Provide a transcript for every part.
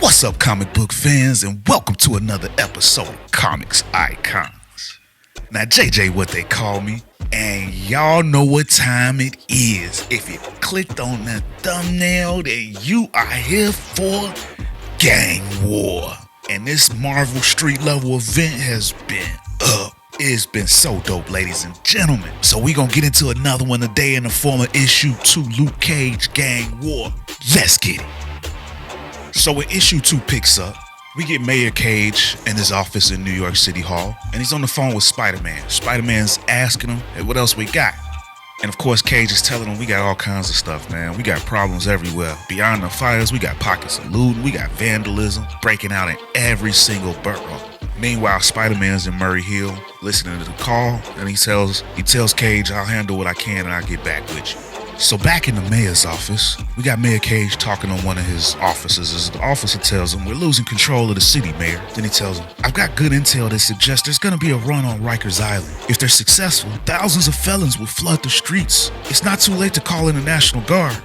What's up, comic book fans, and welcome to another episode of Comics Icons. Now, JJ, what they call me, and y'all know what time it is. If you clicked on that thumbnail, then you are here for Gang War. And this Marvel Street Level event has been up. It's been so dope, ladies and gentlemen. So we gonna get into another one today in the form of issue 2, Luke Cage Gang War. Let's get it. So when issue 2 picks up, we get Mayor Cage in his office in New York City Hall, and he's on the phone with Spider-Man. Spider-Man's asking him, hey, what else we got? And of course, Cage is telling him, we got all kinds of stuff, man. We got problems everywhere. Beyond the fires, we got pockets of looting, we got vandalism breaking out in every single borough. Meanwhile, Spider-Man's in Murray Hill listening to the call, and he tells Cage, I'll handle what I can and I'll get back with you. So back in the mayor's office, we got Mayor Cage talking on one of his officers as the officer tells him, we're losing control of the city, Mayor. Then he tells him, I've got good intel that suggests there's gonna be a run on Rikers Island. If they're successful, thousands of felons will flood the streets. It's not too late to call in the National Guard.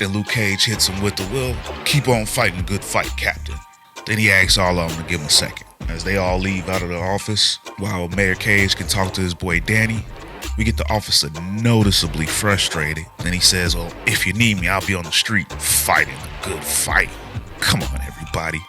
And Luke Cage hits him with the, well, keep on fighting, good fight, Captain. Then he asks all of them to give him a second. As they all leave out of the office, while Mayor Cage can talk to his boy Danny, we get the officer noticeably frustrated. Then he says, well, if you need me, I'll be on the street fighting a good fight. Come on, everybody.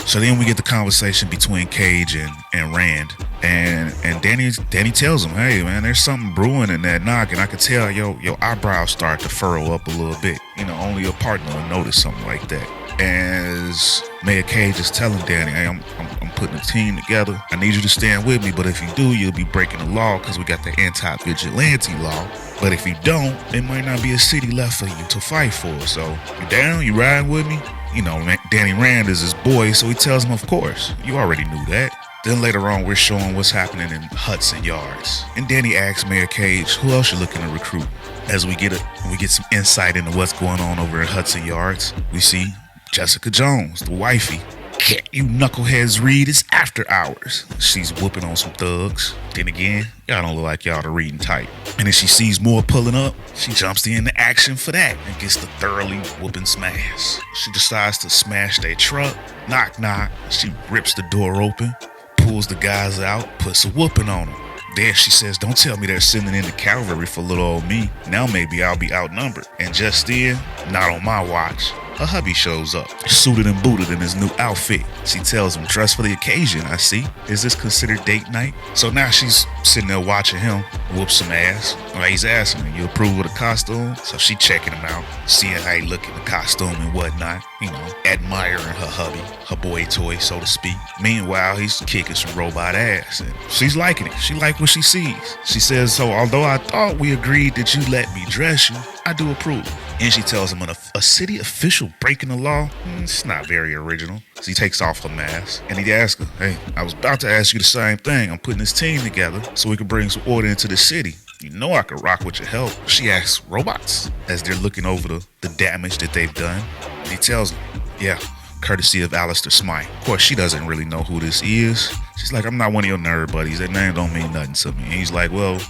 So then we get the conversation between Cage and Rand. And Danny tells him, hey, man, there's something brewing in that knock. And I could tell your eyebrows start to furrow up a little bit. You know, only a partner will notice something like that. As Mayor Cage is telling Danny, hey, I'm putting a team together. I need you to stand with me, but if you do, you'll be breaking the law because we got the anti-vigilante law. But if you don't, there might not be a city left for you to fight for. So, you down? You riding with me? You know, Danny Rand is his boy, so he tells him, of course. You already knew that. Then later on, we're showing what's happening in Hudson Yards. And Danny asks Mayor Cage, who else you looking to recruit? As we get some insight into what's going on over in Hudson Yards, we see Jessica Jones, the wifey. Can't you knuckleheads read? It's after hours. She's whooping on some thugs. Then again, y'all don't look like y'all are reading tight. And then she sees more pulling up. She jumps into action for that and gets the thoroughly whooping smash. She decides to smash their truck. Knock, knock. She rips the door open, pulls the guys out, puts a whooping on them. Then she says, don't tell me they're sending in the cavalry for little old me. Now maybe I'll be outnumbered. And just then, not on my watch, her hubby shows up, suited and booted in his new outfit. She tells him, dress for the occasion, I see. Is this considered date night? So now she's sitting there watching him whoop some ass. Well, he's asking her, you approve of the costume? So she checking him out, seeing how he look in the costume and whatnot. You know, admiring her hubby, her boy toy, so to speak. Meanwhile, he's kicking some robot ass, and she's liking it. She like what she sees. She says, so although I thought we agreed that you let me dress you, I do approve. And she tells him, a city official breaking the law? It's not very original. So he takes off her mask, and he asks her, hey, I was about to ask you the same thing. I'm putting this team together so we can bring some order into the city. You know I could rock with your help. She asks, robots? As they're looking over the damage that they've done. And he tells them, yeah, courtesy of Alistair Smythe. Of course, she doesn't really know who this is. She's like, I'm not one of your nerd buddies. That name don't mean nothing to me. And he's like, well,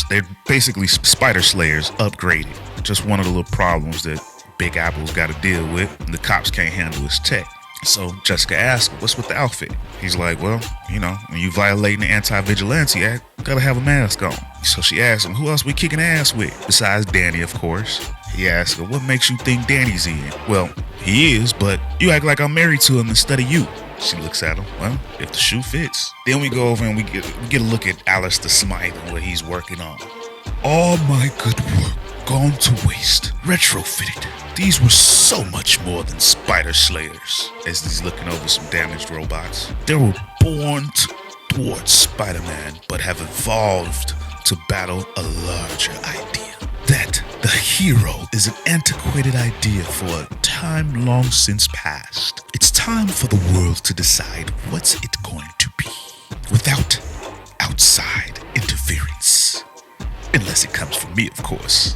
they're basically spider slayers upgraded. Just one of the little problems that Big Apple's got to deal with. And the cops can't handle his tech. So Jessica asks, what's with the outfit? He's like, well, you know, when you violating the anti-vigilante act, you gotta have a mask on. So she asks him, who else we kicking ass with? Besides Danny, of course. He asks her, what makes you think Danny's in? Well, he is, but you act like I'm married to him instead of you. She looks at him, well, if the shoe fits. Then we go over and we get a look at Alistair Smythe and what he's working on. All my good work gone to waste. Retrofitted. These were so much more than spider slayers. As he's looking over some damaged robots. They were born to thwart Spider-Man, but have evolved to battle a larger idea. That the hero is an antiquated idea for a time long since past. It's time for the world to decide what's it going to be. Without outside interference. Unless it comes from me, of course.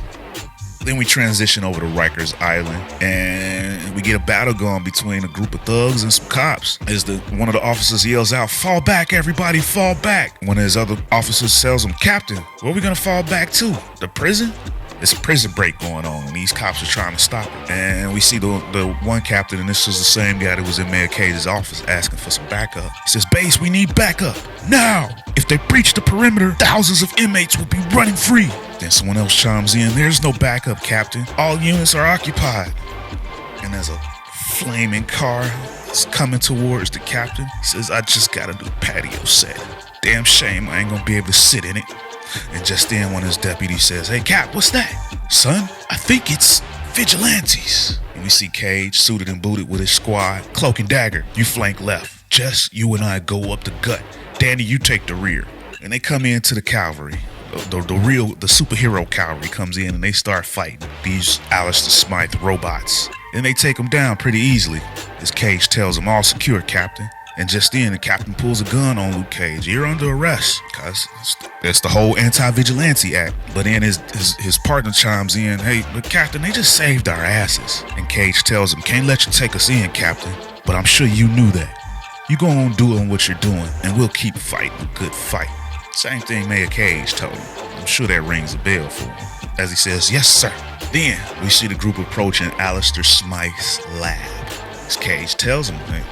Then we transition over to Rikers Island, and we get a battle going between a group of thugs and some cops. As one of the officers yells out, fall back, everybody, fall back. One of his other officers tells him, Captain, where are we gonna fall back to? The prison? It's a prison break going on, and these cops are trying to stop it. And we see the one captain, and this is the same guy that was in Mayor Cage's office asking for some backup. He says, "Base, we need backup now. If they breach the perimeter, thousands of inmates will be running free." Then someone else chimes in, "There's no backup, Captain. All units are occupied." And there's a flaming car that's coming towards the captain. He says, "I just got a new patio set. Damn shame I ain't gonna be able to sit in it." And just then one of his deputies says, "Hey, Cap, what's that?" "Son, I think it's vigilantes." And we see Cage suited and booted with his squad. Cloak and Dagger, you flank left. Jess, you and I go up the gut. Danny, you take the rear. And they come into the cavalry. The superhero cavalry comes in and they start fighting these Alistair Smythe robots. And they take them down pretty easily. As Cage tells them, "All secure, Captain." And just then, the captain pulls a gun on Luke Cage. "You're under arrest," because it's the whole anti-vigilante act. But then his partner chimes in, "Hey, look, Captain, they just saved our asses." And Cage tells him, "Can't let you take us in, Captain, but I'm sure you knew that. You go on doing what you're doing, and we'll keep fighting a good fight." Same thing Mayor Cage told him. I'm sure that rings a bell for him. As he says, "Yes, sir." Then we see the group approaching Alistair Smythe's lab. As Cage tells him, "Hey,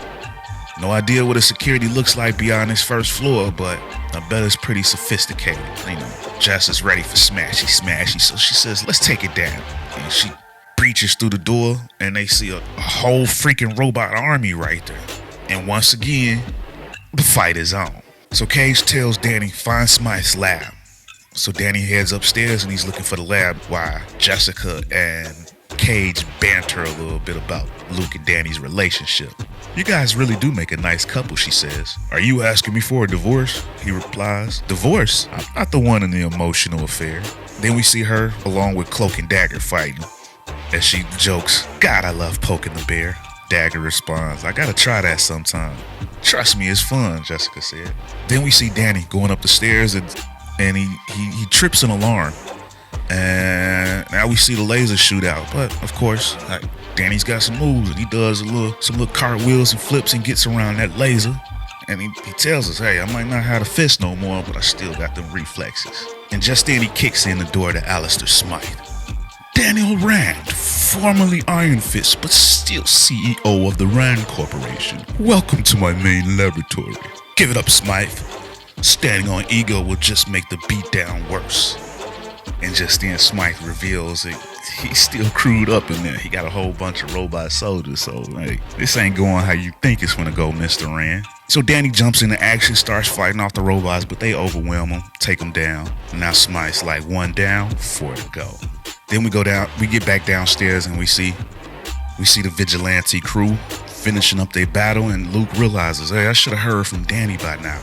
no idea what a security looks like beyond his first floor, but I bet it's pretty sophisticated. You know, Jess is ready for smashy. So she says, let's take it down." And she breaches through the door, and they see a whole freaking robot army right there. And once again, the fight is on. So Cage tells Danny, find Smythe's lab. So Danny heads upstairs, and he's looking for the lab while Jessica and Cage banter a little bit about Luke and Danny's relationship. "You guys really do make a nice couple," she says. "Are you asking me for a divorce?" He replies. "Divorce? I'm not the one in the emotional affair." Then we see her along with Cloak and Dagger fighting. As she jokes, "God, I love poking the bear." Dagger responds, "I gotta try that sometime." "Trust me, it's fun," Jessica said. Then we see Danny going up the stairs and he trips an alarm. And now we see the laser shootout. But of course, Danny's got some moves, and he does some little cartwheels and flips and gets around that laser. And he tells us, "Hey, I might not have a fist no more, but I still got them reflexes." And just then he kicks in the door to Alistair Smythe. "Daniel Rand, formerly Iron Fist, but still CEO of the Rand Corporation. Welcome to my main laboratory. Give it up, Smythe. Standing on ego will just make the beatdown worse." And just then Smythe reveals that he's still crewed up in there. He got a whole bunch of robot soldiers, so hey, this ain't going how you think it's gonna go, Mr. Rand. So Danny jumps into action, starts fighting off the robots, but they overwhelm him, take him down. Now Smythe's like, one down, four to go. Then we get back downstairs, and we see the vigilante crew finishing up their battle, and Luke realizes, hey, I should have heard from Danny by now.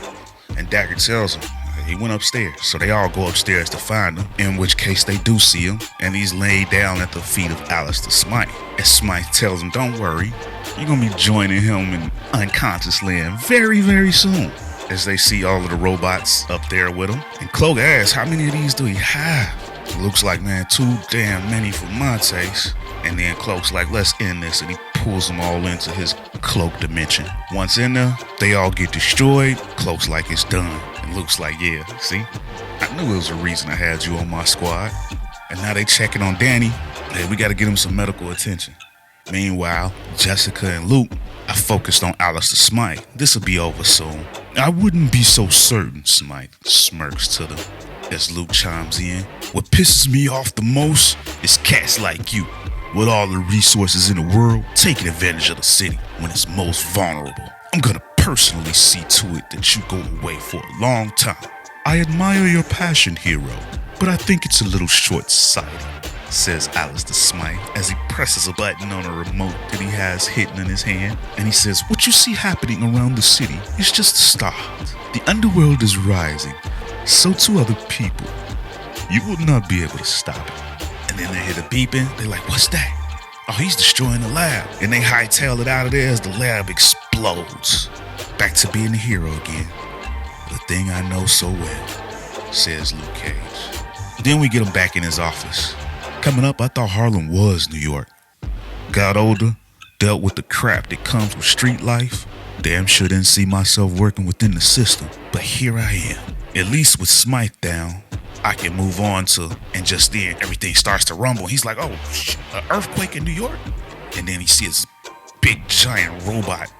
And Dagger tells him he went upstairs. So they all go upstairs to find him, in which case they do see him, and he's laid down at the feet of Alistair Smythe. As Smythe tells him, don't worry, you're gonna be joining him in unconscious land very, very soon. As they see all of the robots up there with him. And Cloak asks, how many of these do he have? Luke's like, man, too damn many for my taste. And then Cloak's like, let's end this, and he pulls them all into his cloak dimension. Once in there, they all get destroyed. Cloak's like, it's done. And Luke's like, yeah, see? I knew it was a reason I had you on my squad. And now they checking on Danny. Hey, we gotta get him some medical attention. Meanwhile, Jessica and Luke are focused on Alistair Smythe. This'll be over soon. I wouldn't be so certain, Smythe smirks to them as Luke chimes in. What pisses me off the most is cats like you, with all the resources in the world, taking advantage of the city when it's most vulnerable. I'm gonna personally see to it that you go away for a long time. I admire your passion, hero, but I think it's a little short-sighted, says Alistair Smythe as he presses a button on a remote that he has hidden in his hand. And he says, what you see happening around the city is just the start. The underworld is rising, so too other people. You will not be able to stop it. And then they hear the beeping. They're like, what's that? Oh, he's destroying the lab. And they hightail it out of there as the lab explodes. Back to being the hero again. The thing I know so well, says Luke Cage. Then we get him back in his office. Coming up, I thought Harlem was New York. Got older, dealt with the crap that comes with street life. Damn sure didn't see myself working within the system. But here I am. At least with Smythe down, I can move on to. And just then, everything starts to rumble. He's like, oh, an earthquake in New York? And then he sees big giant robot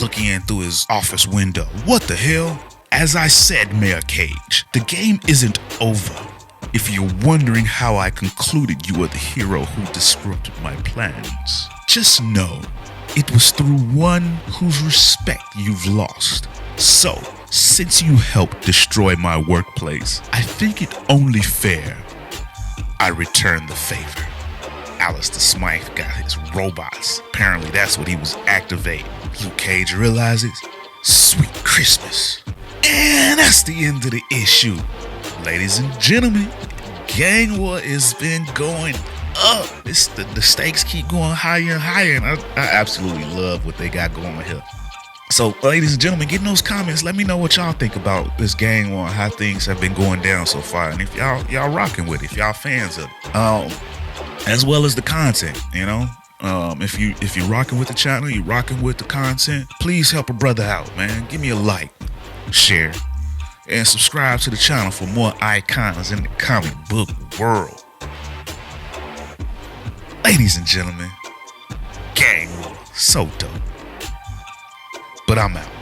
looking in through his office window. What the hell? As I said, Mayor Cage, the game isn't over. If you're wondering how I concluded you were the hero who disrupted my plans, just know it was through one whose respect you've lost. So, since you helped destroy my workplace, I think it only fair I return the favor. Alistair Smythe got his robots. Apparently that's what he was activating. Luke Cage realizes, sweet Christmas. And that's the end of the issue. Ladies and gentlemen, gang war has been going up. The stakes keep going higher and higher, and I absolutely love what they got going here. So, ladies and gentlemen, get in those comments. Let me know what y'all think about this gang war and how things have been going down so far, and if y'all rocking with it, if y'all fans of it, as well as the content, you know. If you're rocking with the channel, you're rocking with the content, please help a brother out, man. Give me a like, share, and subscribe to the channel for more icons in the comic book world. Ladies and gentlemen, gang war, so dope. But I'm out.